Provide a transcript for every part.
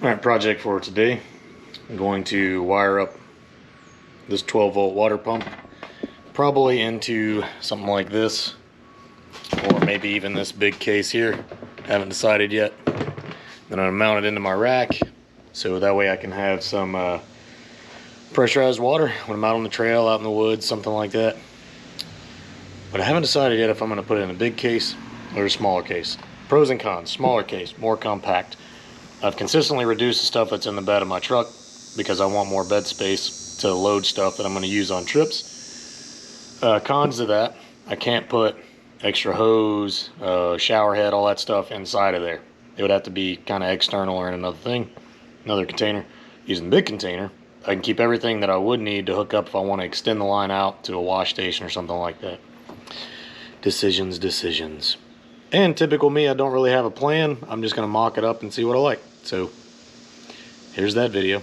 Alright, project for today. I'm going to wire up this 12-volt water pump probably into something like this, or maybe even this big case here. Haven't decided yet. Then I'm going to mount it into my rack so that way I can have some pressurized water when I'm out on the trail, out in the woods, something like that. But I haven't decided yet if I'm going to put it in a big case or a smaller case. Pros and cons: smaller case, more compact. I've consistently reduced the stuff that's in the bed of my truck because I want more bed space to load stuff that I'm going to use on trips. Cons to that: I can't put extra hose, shower head, all that stuff inside of there. It would have to be kind of external or in another thing, another container. Using the big container, I can keep everything that I would need to hook up if I want to extend the line out to a wash station or something like that. Decisions. And typical me, I don't really have a plan. I'm just going to mock it up and see what I like. So here's that video.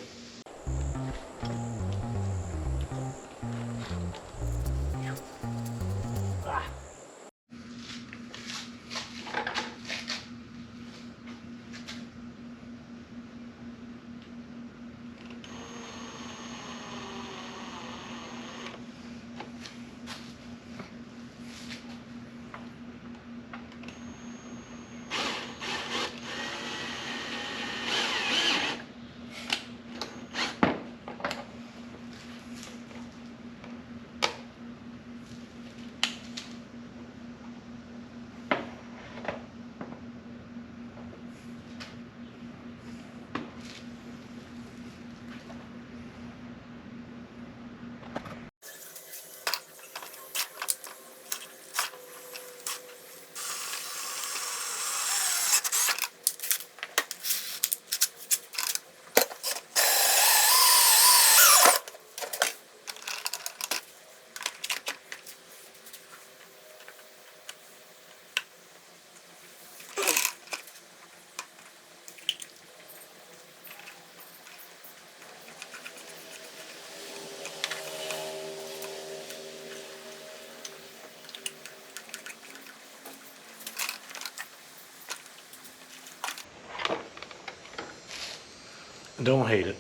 Don't hate it.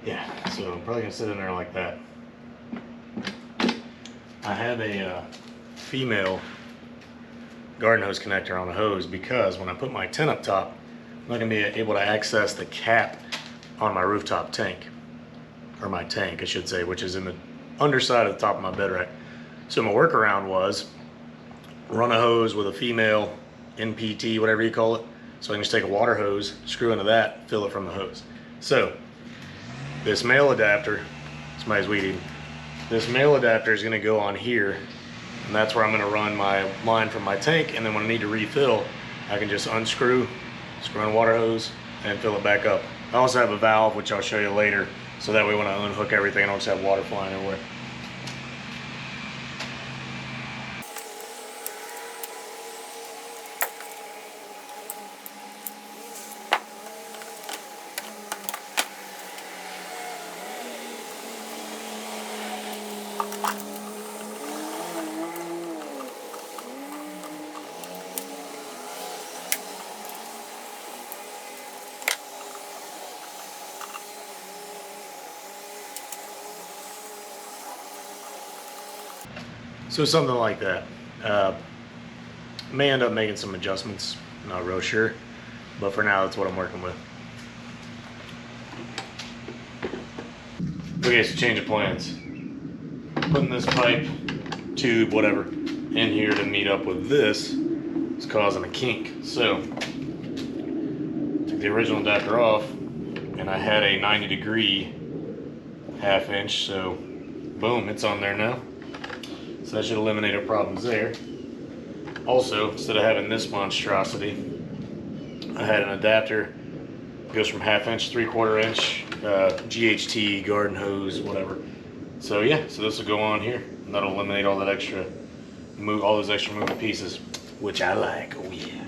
Yeah, so I'm probably gonna sit in there like that. I have a female garden hose connector on the hose because when I put my tent up top, I'm not gonna be able to access the cap on my rooftop tank, or my tank I should say, which is in the underside of the top of my bed rack. So my workaround was run a hose with a female NPT, whatever you call it. So I can just take a water hose, screw into that, fill it from the hose. So this male adapter, somebody's weeding, this male adapter is going to go on here, and that's where I'm going to run my line from my tank, and then when I need to refill, I can just unscrew, screw in a water hose, and fill it back up. I also have a valve, which I'll show you later, so that way when I unhook everything, I don't just have water flying everywhere. So something like that. May end up making some adjustments, not real sure, but for now that's what I'm working with. Okay, so change of plans. Putting this pipe, tube, whatever, in here to meet up with this is causing a kink. So took the original adapter off, and I had a 90-degree half-inch, so boom, it's on there now. So that should eliminate our problems there. Also, instead of having this monstrosity, I had an adapter. It goes from 1/2 inch, 3/4 inch, GHT, garden hose, whatever. So yeah, so this will go on here, and that'll eliminate all that extra, all those extra moving pieces, which I like. Oh yeah.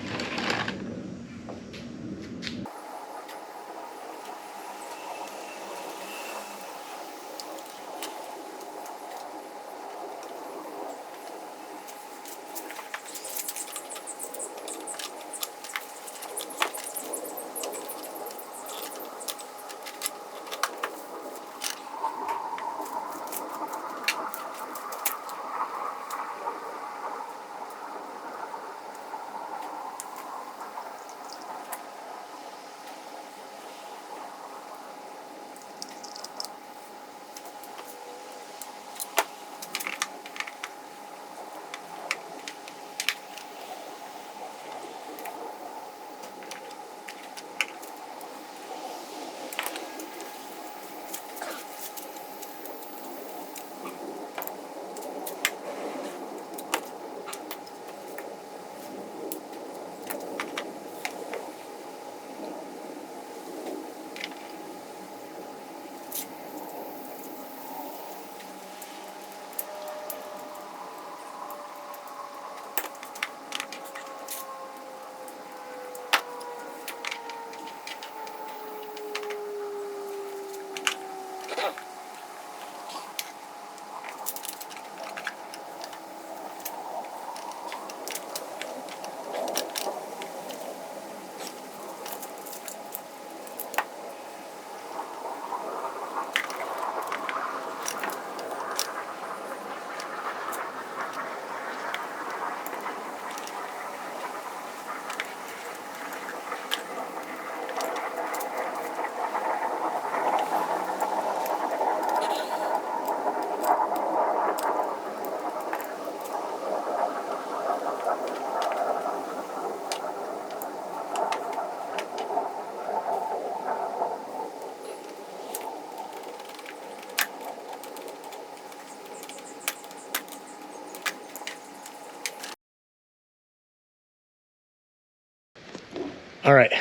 All right,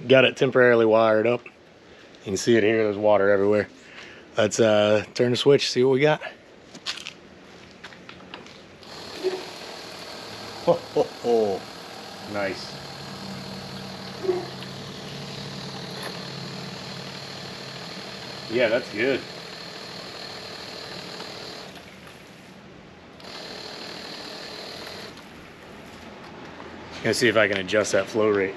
got it temporarily wired up. You can see it here, there's water everywhere. Let's turn the switch, see what we got. Ho, ho, ho. Nice. Yeah, that's good. Gonna see if I can adjust that flow rate.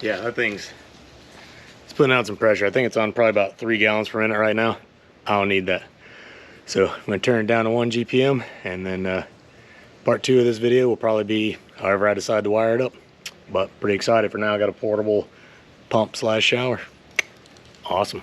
Yeah, that thing's, it's putting out some pressure. I think it's on probably about 3 gallons per minute right now. I don't need that. So I'm gonna turn it down to 1 GPM, and then part 2 of this video will probably be however I decide to wire it up. But pretty excited for now. I got a portable pump slash shower. Awesome.